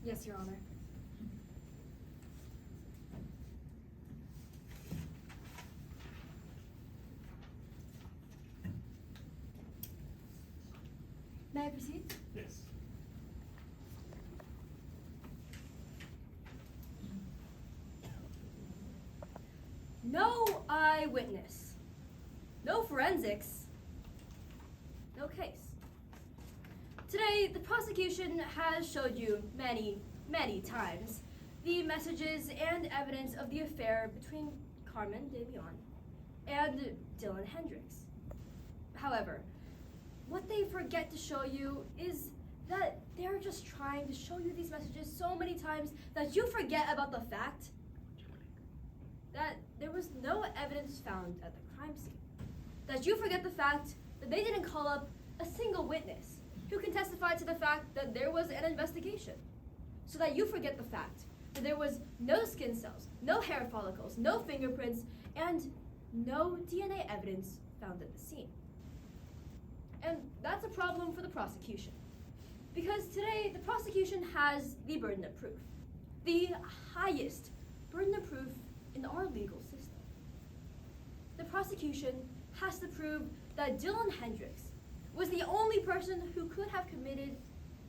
Yes, Your Honor. May I proceed? Yes. No eyewitness, no forensics, no case. Today, the prosecution has showed you many, many times the messages and evidence of the affair between Carmen de Leon and Dylan Hendricks. However, what they forget to show you is that they're just trying to show you these messages so many times that you forget about the fact that there was no evidence found at the crime scene. That you forget the fact that they didn't call up a single witness who can testify to the fact that there was an investigation. So that you forget the fact that there was no skin cells, no hair follicles, no fingerprints, and no DNA evidence found at the scene. And that's a problem for the prosecution. Because today, the prosecution has the burden of proof. The highest burden of proof in our legal system. The prosecution has to prove that Dylan Hendricks was the only person who could have committed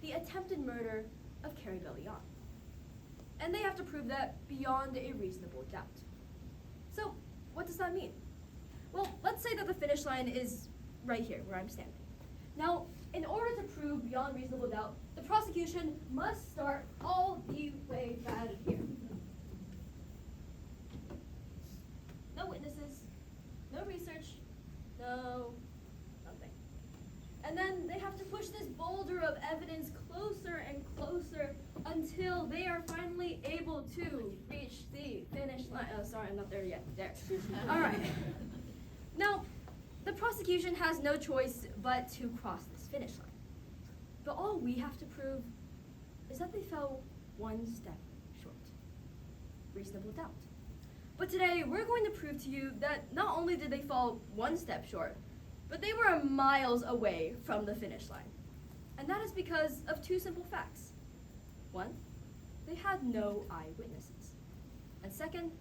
the attempted murder of Carrie Bellion. And they have to prove that beyond a reasonable doubt. So, what does that mean? Well, let's say that the finish line is right here, where I'm standing. Now, in order to prove beyond reasonable doubt, the prosecution must start all the way back here. No witnesses, no research, no nothing. And then they have to push this boulder of evidence closer and closer until they are finally able to reach the finish line. Oh, sorry, I'm not there yet. There. All right. Now, the prosecution has no choice but to cross this finish line. But all we have to prove is that they fell one step short. Reasonable doubt. But today, we're going to prove to you that not only did they fall one step short, but they were miles away from the finish line. And that is because of two simple facts. One, they had no eyewitnesses. And second,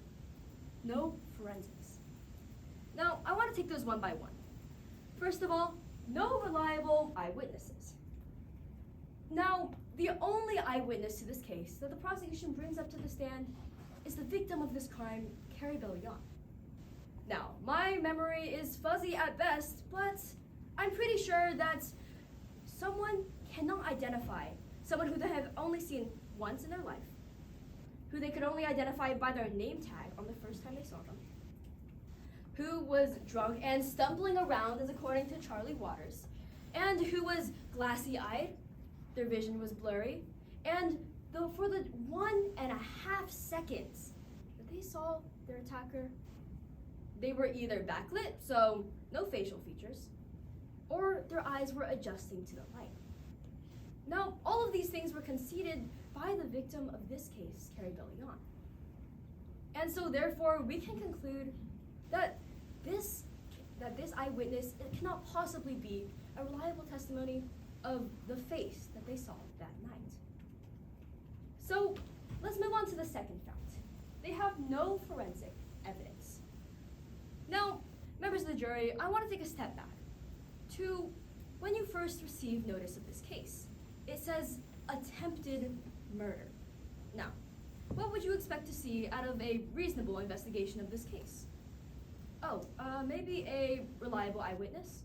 no forensics. Now, I want to take those one by one. First of all, no reliable eyewitnesses. Now, the only eyewitness to this case that the prosecution brings up to the stand is the victim of this crime, Carrie Bellion. Now, my memory is fuzzy at best, but I'm pretty sure that someone cannot identify someone who they have only seen once in their life, who they could only identify by their name tag on the first time they saw them, who was drunk and stumbling around, as according to Charlie Waters, and who was glassy-eyed, their vision was blurry, and for the 1.5 seconds that they saw their attacker, they were either backlit, so no facial features, or their eyes were adjusting to the light. Now, all of these things were conceded by the victim of this case, Carrie Bellion. And so therefore, we can conclude that this eyewitness, it cannot possibly be a reliable testimony of the face that they saw that night. So let's move on to the second fact. They have no forensic evidence. Now, members of the jury, I want to take a step back to when you first received notice of this case. It says attempted murder. Now, what would you expect to see out of a reasonable investigation of this case? Oh, maybe a reliable eyewitness?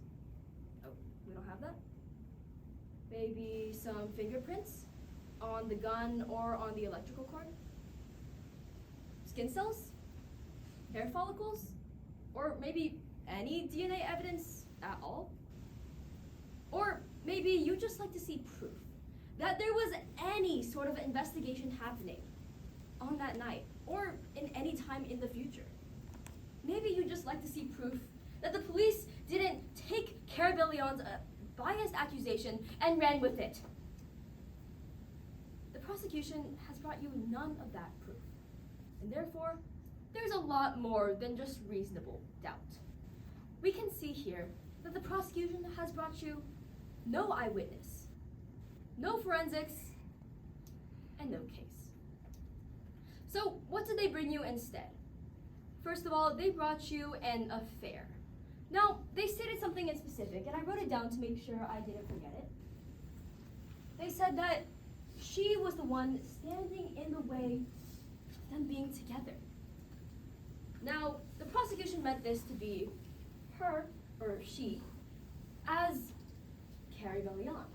Oh, we don't have that? Maybe some fingerprints on the gun or on the electrical cord? Skin cells? Hair follicles? Or maybe any DNA evidence at all? Or maybe you just like to see proof that there was any sort of investigation happening on that night or in any time in the future. Maybe you just like to see proof that the police didn't take Carrie Bellion's biased accusation and ran with it. The prosecution has brought you none of that proof, and therefore, there's a lot more than just reasonable doubt. We can see here that the prosecution has brought you no eyewitness, no forensics, and and no case. So what did they bring you instead? First of all, they brought you an affair. Now, they stated something in specific, and I wrote it down to make sure I didn't forget it. They said that she was the one standing in the way of them being together. Now, the prosecution meant this to be her, or she, as Carrie Bellion.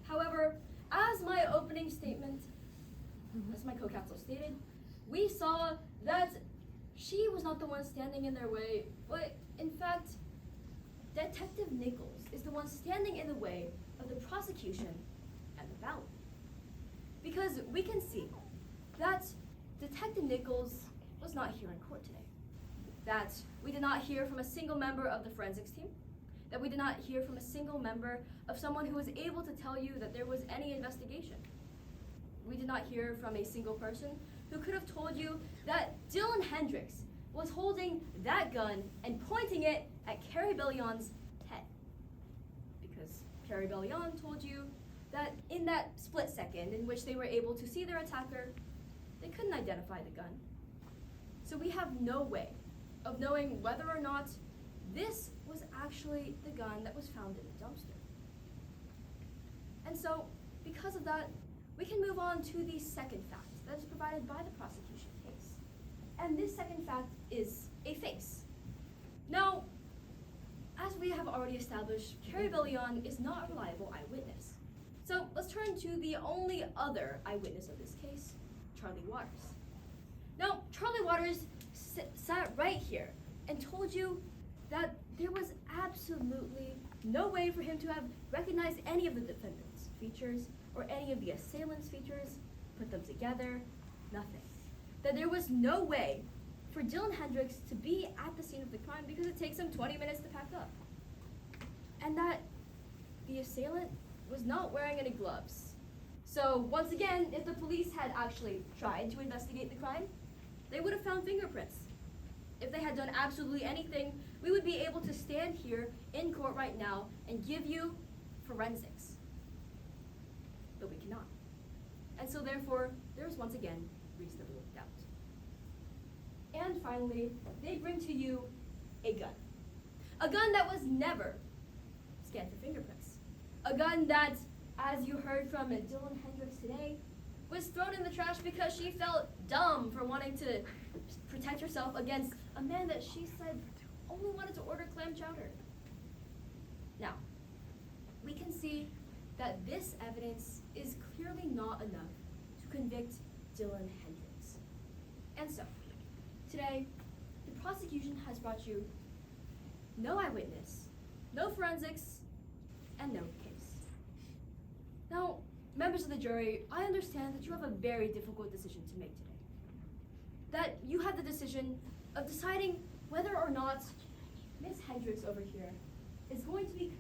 However, as my opening statement, as my co-counsel stated, we saw that she was not the one standing in their way, but in fact, Detective Nichols is the one standing in the way of the prosecution and the ballot. Because we can see that Detective Nichols was not here in court today. That we did not hear from a single member of the forensics team. That we did not hear from a single member of someone who was able to tell you that there was any investigation. We did not hear from a single person who could have told you that Dylan Hendricks was holding that gun and pointing it at Carrie Bellion's head. Because Carrie Bellion told you that in that split second in which they were able to see their attacker, they couldn't identify the gun. So we have no way of knowing whether or not this was actually the gun that was found in the dumpster. And so, because of that, we can move on to the second fact that is provided by the prosecution case. And this second fact is a face. Now, as we have already established, Carrie Bellion is not a reliable eyewitness. So let's turn to the only other eyewitness of this case, Charlie Waters. Now, Charlie Waters sat right here and told you that there was absolutely no way for him to have recognized any of the defendant's features or any of the assailant's features, put them together, nothing. That there was no way for Dylan Hendricks to be at the scene of the crime because it takes him 20 minutes to pack up. And that the assailant was not wearing any gloves. So once again, if the police had actually tried to investigate the crime, they would have found fingerprints. If they had done absolutely anything, we would be able to stand here in court right now and give you forensics. But we cannot. And so therefore, there's once again reasonable doubt. And finally, they bring to you a gun. A gun that was never scanned for fingerprints. A gun that, as you heard from Dylan Hendricks today, was thrown in the trash because she felt dumb for wanting to protect herself against a man that she said only wanted to order clam chowder. Now, we can see that this evidence is clearly not enough to convict Dylan Hendricks. And so, today, the prosecution has brought you no eyewitness, no forensics, and no case. Now, members of the jury, I understand that you have a very difficult decision to make today. That you have the decision of deciding whether or not Miss Hendricks over here is going to be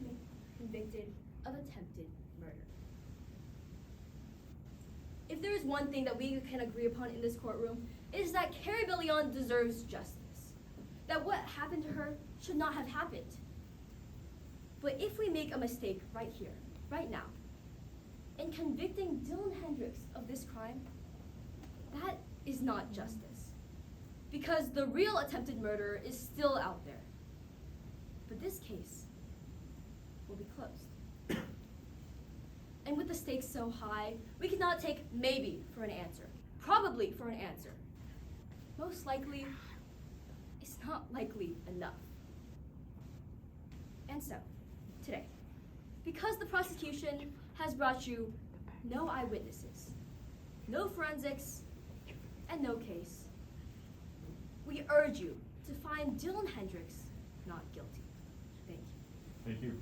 convicted of attempted murder. If there is one thing that we can agree upon in this courtroom, it is that Carrie Bellion deserves justice. That what happened to her should not have happened. But if we make a mistake right here, right now, in convicting Dylan Hendricks of this crime, that is not justice. Because the real attempted murder is still out there. But this case will be closed. And with the stakes so high, we cannot take maybe for an answer, probably for an answer. Most likely, it's not likely enough. And so, today, because the prosecution has brought you no eyewitnesses, no forensics, and no case, we urge you to find Dylan Hendricks not guilty. Thank you. Thank you.